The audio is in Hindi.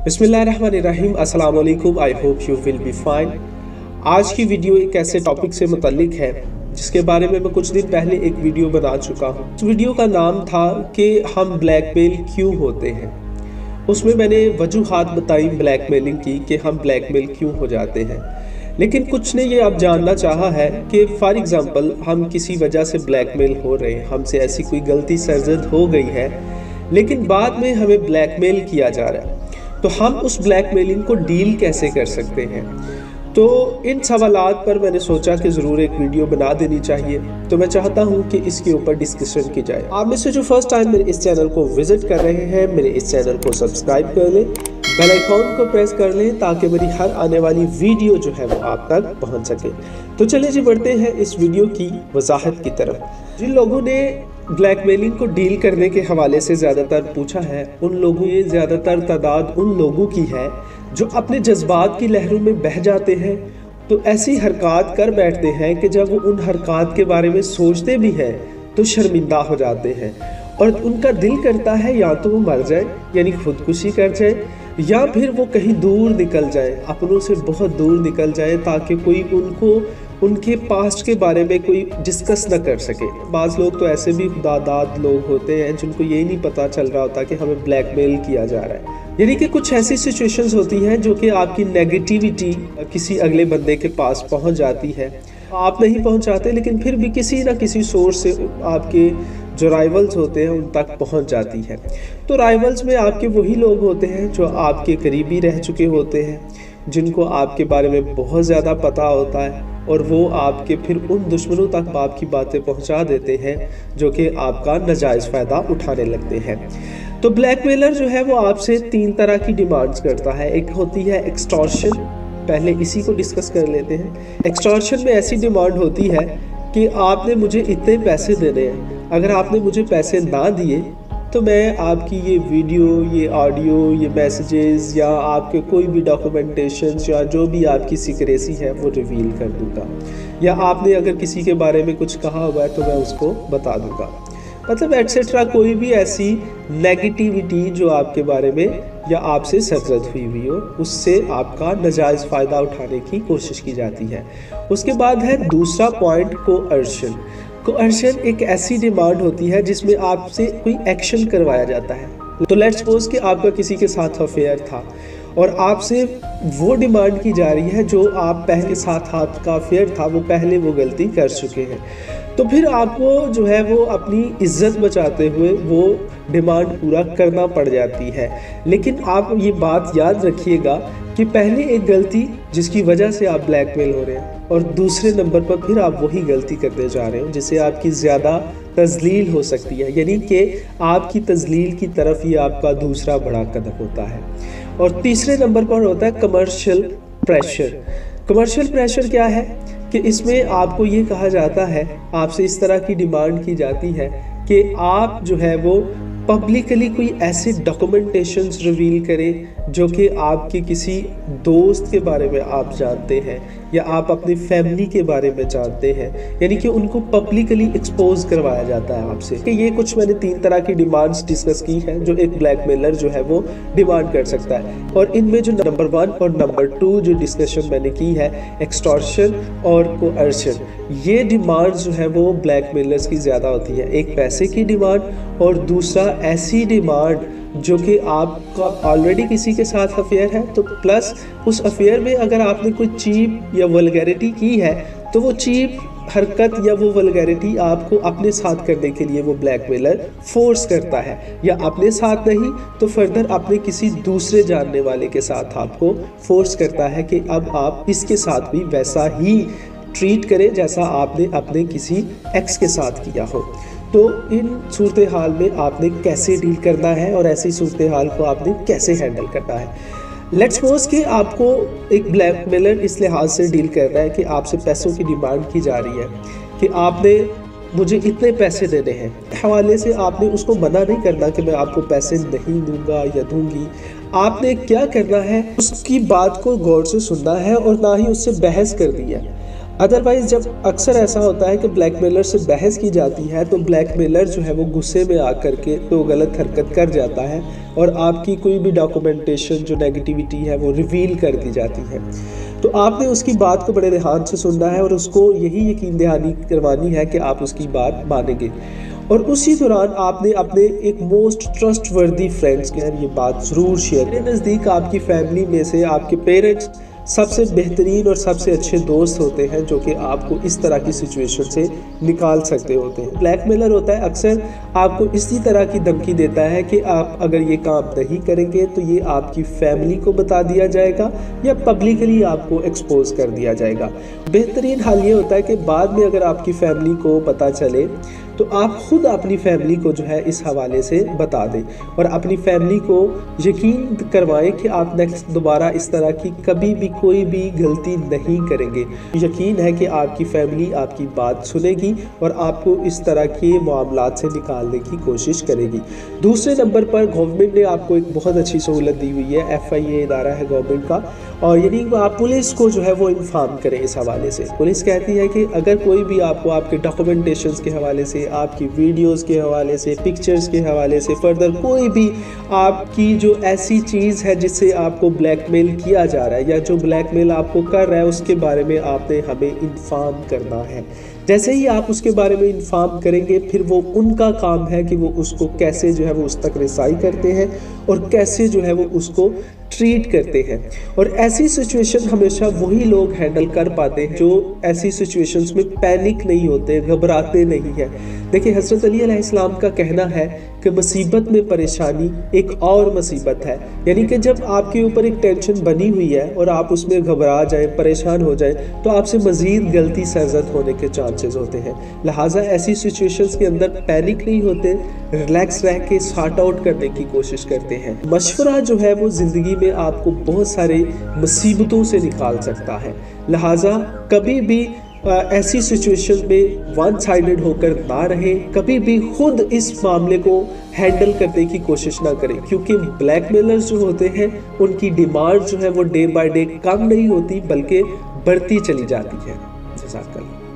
बिस्मिल्लाहिर्रहमानिर्रहीम, अस्सलाम वालेकुम। I hope you will be fine. आज की वीडियो एक ऐसे टॉपिक से मुतल्लिक है जिसके बारे में मैं कुछ दिन पहले एक वीडियो बना चुका हूँ। उस वीडियो का नाम था कि हम ब्लैकमेल क्यों होते हैं। उसमें मैंने वजूहात बताई ब्लैकमेलिंग की कि हम ब्लैकमेल क्यों हो जाते हैं। लेकिन कुछ ने ये अब जानना चाहा है कि फॉर एग्ज़ाम्पल हम किसी वजह से ब्लैकमेल हो रहे हैं, हमसे ऐसी कोई गलती सरजद हो गई है लेकिन बाद में हमें ब्लैकमेल किया जा रहा है, तो हम उस ब्लैकमेलिंग को डील कैसे कर सकते हैं। तो इन सवालात पर मैंने सोचा कि ज़रूर एक वीडियो बना देनी चाहिए। तो मैं चाहता हूं कि इसके ऊपर डिस्कशन की जाए। आप में से जो फर्स्ट टाइम मेरे इस चैनल को विज़िट कर रहे हैं, मेरे इस चैनल को सब्सक्राइब कर लें, बेल आइकॉन को प्रेस कर लें ताकि मेरी हर आने वाली वीडियो जो है वो आप तक पहुंच सके। तो चलिए जी बढ़ते हैं इस वीडियो की वजाहत की तरफ। जिन लोगों ने ब्लैकमेलिंग को डील करने के हवाले से ज़्यादातर पूछा है, उन लोगों की ज़्यादातर तादाद उन लोगों की है जो अपने जज्बात की लहरों में बह जाते हैं, तो ऐसी हरकत कर बैठते हैं कि जब वो उन हरकत के बारे में सोचते भी हैं तो शर्मिंदा हो जाते हैं और उनका दिल करता है या तो वो मर जाए यानी खुदकुशी कर जाए या फिर वो कहीं दूर निकल जाए, अपनों से बहुत दूर निकल जाए ताकि कोई उनको उनके पास्ट के बारे में कोई डिस्कस न कर सके। बाज़ लोग तो ऐसे भी खुदादाद लोग होते हैं जिनको यही नहीं पता चल रहा होता कि हमें ब्लैकमेल किया जा रहा है। यानी कि कुछ ऐसी सिचुएशंस होती हैं जो कि आपकी नेगेटिविटी किसी अगले बंदे के पास पहुंच जाती है। आप नहीं पहुंचाते लेकिन फिर भी किसी ना किसी सोर्स से आपके जो राइवल्स होते हैं उन तक पहुंच जाती है। तो राइवल्स में आपके वही लोग होते हैं जो आपके करीबी रह चुके होते हैं, जिनको आपके बारे में बहुत ज़्यादा पता होता है और वो आपके फिर उन दुश्मनों तक आपकी बातें पहुंचा देते हैं जो कि आपका नाजायज़ फ़ायदा उठाने लगते हैं। तो ब्लैकमेलर जो है वो आपसे 3 तरह की डिमांड्स करता है। एक होती है एक्सटॉर्शन, पहले इसी को डिस्कस कर लेते हैं। एक्सटॉर्शन में ऐसी डिमांड होती है कि आपने मुझे इतने पैसे देने हैं, अगर आपने मुझे पैसे ना दिए तो मैं आपकी ये वीडियो, ये ऑडियो, ये मैसेजेस या आपके कोई भी डॉक्यूमेंटेशंस या जो भी आपकी सीक्रेसी है वो रिवील कर दूंगा, या आपने अगर किसी के बारे में कुछ कहा हुआ है तो मैं उसको बता दूंगा। मतलब एटसेट्रा, कोई भी ऐसी नेगेटिविटी जो आपके बारे में या आपसे सरजद हुई हो उससे आपका नाजायज़ फ़ायदा उठाने की कोशिश की जाती है। उसके बाद है दूसरा पॉइंट, कोअर्शन। कोअर्शन एक ऐसी डिमांड होती है जिसमें आपसे कोई एक्शन करवाया जाता है। तो लेट्स सपोज कि आपका किसी के साथ अफेयर था और आपसे वो डिमांड की जा रही है जो आप पहले साथ आपका अफेयर था वो पहले वो गलती कर चुके हैं, तो फिर आपको जो है वो अपनी इज्जत बचाते हुए वो डिमांड पूरा करना पड़ जाती है। लेकिन आप ये बात याद रखिएगा कि पहले एक गलती जिसकी वजह से आप ब्लैकमेल हो रहे हैं और दूसरे नंबर पर फिर आप वही गलती करने जा रहे हो जिससे आपकी ज़्यादा तजलील हो सकती है, यानी कि आपकी तजलील की तरफ ये आपका दूसरा बड़ा कदम होता है। और तीसरे नंबर पर होता है कमर्शियल प्रेशर। कमर्शियल प्रेशर क्या है कि इसमें आपको ये कहा जाता है, आपसे इस तरह की डिमांड की जाती है कि आप जो है वो पब्लिकली कोई ऐसे डॉक्यूमेंटेशंस रिवील करें जो कि आपके किसी दोस्त के बारे में आप जानते हैं या आप अपनी फैमिली के बारे में जानते हैं, यानी कि उनको पब्लिकली एक्सपोज करवाया जाता है आपसे। कि ये कुछ मैंने 3 तरह की डिमांड्स डिस्कस की हैं जो एक ब्लैकमेलर जो है वो डिमांड कर सकता है। और इनमें जो नंबर 1 और नंबर 2 जो डिस्कशन मैंने की है, एक्सटॉर्शन और कोअर्शन, ये डिमांड्स जो है वो ब्लैकमेलर्स की ज़्यादा होती है। एक पैसे की डिमांड और दूसरा ऐसी डिमांड जो कि आपका ऑलरेडी किसी के साथ अफेयर है, तो प्लस उस अफेयर में अगर आपने कोई चीप या वल्गैरिटी की है तो वो चीप हरकत या वो वल्गैरिटी आपको अपने साथ करने के लिए वो ब्लैकमेलर फोर्स करता है, या अपने साथ नहीं तो फर्दर अपने किसी दूसरे जानने वाले के साथ आपको फोर्स करता है कि अब आप इसके साथ भी वैसा ही ट्रीट करें जैसा आपने अपने किसी एक्स के साथ किया हो। तो इन सूरत हाल में आपने कैसे डील करना है और ऐसी सूरत हाल को आपने कैसे हैंडल करना है। लेट्स सपोज कि आपको एक ब्लैकमेलर इस लिहाज से डील कर रहा है कि आपसे पैसों की डिमांड की जा रही है कि आपने मुझे इतने पैसे देने हैं, हवाले से आपने उसको मना नहीं करना कि मैं आपको पैसे नहीं दूंगा या दूंगी। आपने क्या करना है, उसकी बात को गौर से सुनना है और ना ही उससे बहस करनी है। अदरवाइज जब अक्सर ऐसा होता है कि ब्लैकमेलर से बहस की जाती है तो ब्लैकमेलर जो है वो गुस्से में आकर के तो गलत हरकत कर जाता है और आपकी कोई भी डॉक्यूमेंटेशन जो नेगेटिविटी है वो रिवील कर दी जाती है। तो आपने उसकी बात को बड़े ध्यान से सुनना है और उसको यही यकीन दहानी करवानी है कि आप उसकी बात मानेंगे। और उसी दौरान आपने अपने एक मोस्ट ट्रस्टवर्दी फ्रेंड्स के साथ ये बात ज़रूर शेयर करें। नज़दीक आपकी फैमिली में से आपके पेरेंट्स सबसे बेहतरीन और सबसे अच्छे दोस्त होते हैं जो कि आपको इस तरह की सिचुएशन से निकाल सकते होते हैं। ब्लैकमेलर होता है अक्सर आपको इसी तरह की धमकी देता है कि आप अगर ये काम नहीं करेंगे तो ये आपकी फैमिली को बता दिया जाएगा या पब्लिकली आपको एक्सपोज कर दिया जाएगा। बेहतरीन हाल ये होता है कि बाद में अगर आपकी फैमिली को पता चले तो आप खुद अपनी फैमिली को जो है इस हवाले से बता दें और अपनी फैमिली को यकीन करवाएं कि आप नेक्स्ट दोबारा इस तरह की कभी भी कोई भी गलती नहीं करेंगे। यकीन है कि आपकी फैमिली आपकी बात सुनेगी और आपको इस तरह के मामलात से निकालने की कोशिश करेगी। दूसरे नंबर पर गवर्नमेंट ने आपको एक बहुत अच्छी सहूलत दी हुई है। FIA इदारा है गवर्नमेंट का और यानी आप पुलिस को जो है वो इन्फॉर्म करें इस हवाले से। पुलिस कहती है कि अगर कोई भी आपको आपके डॉक्यूमेंटेशंस के हवाले से, आपकी वीडियोस के हवाले से, पिक्चर्स के हवाले से, फर्दर कोई भी आपकी जो ऐसी चीज़ है जिससे आपको ब्लैकमेल किया जा रहा है या जो ब्लैकमेल आपको कर रहा है उसके बारे में आपने हमें इन्फॉर्म करना है। जैसे ही आप उसके बारे में इन्फॉर्म करेंगे फिर वो उनका काम है कि वो उसको कैसे जो है वो उस तक रिसाई करते हैं और कैसे जो है वो उसको ट्रीट करते हैं। और ऐसी सिचुएशन हमेशा वही लोग हैंडल कर पाते हैं जो ऐसी सिचुएशंस में पैनिक नहीं होते, घबराते नहीं हैं। देखिए हज़रत अली अलैहिस्सलाम का कहना है कि मुसीबत में परेशानी एक और मुसीबत है, यानी कि जब आपके ऊपर एक टेंशन बनी हुई है और आप उसमें घबरा जाएं, परेशान हो जाएं तो आपसे मज़ीद गलती सरजद होने के चांसेस होते हैं। लिहाजा ऐसी सिचुएशंस के अंदर पैनिक नहीं होते, रिलैक्स रह के सॉर्ट आउट करने की कोशिश करते हैं। मशवरा जो है वो ज़िंदगी में आपको बहुत सारे मुसीबतों से निकाल सकता है। लिहाजा कभी भी ऐसी सिचुएशन में वन साइडेड होकर ना रहे, कभी भी खुद इस मामले को हैंडल करने की कोशिश ना करें, क्योंकि ब्लैकमेलर्स जो होते हैं उनकी डिमांड जो है वो डे बाय डे कम नहीं होती बल्कि बढ़ती चली जाती है। जज़ाकल्लाह।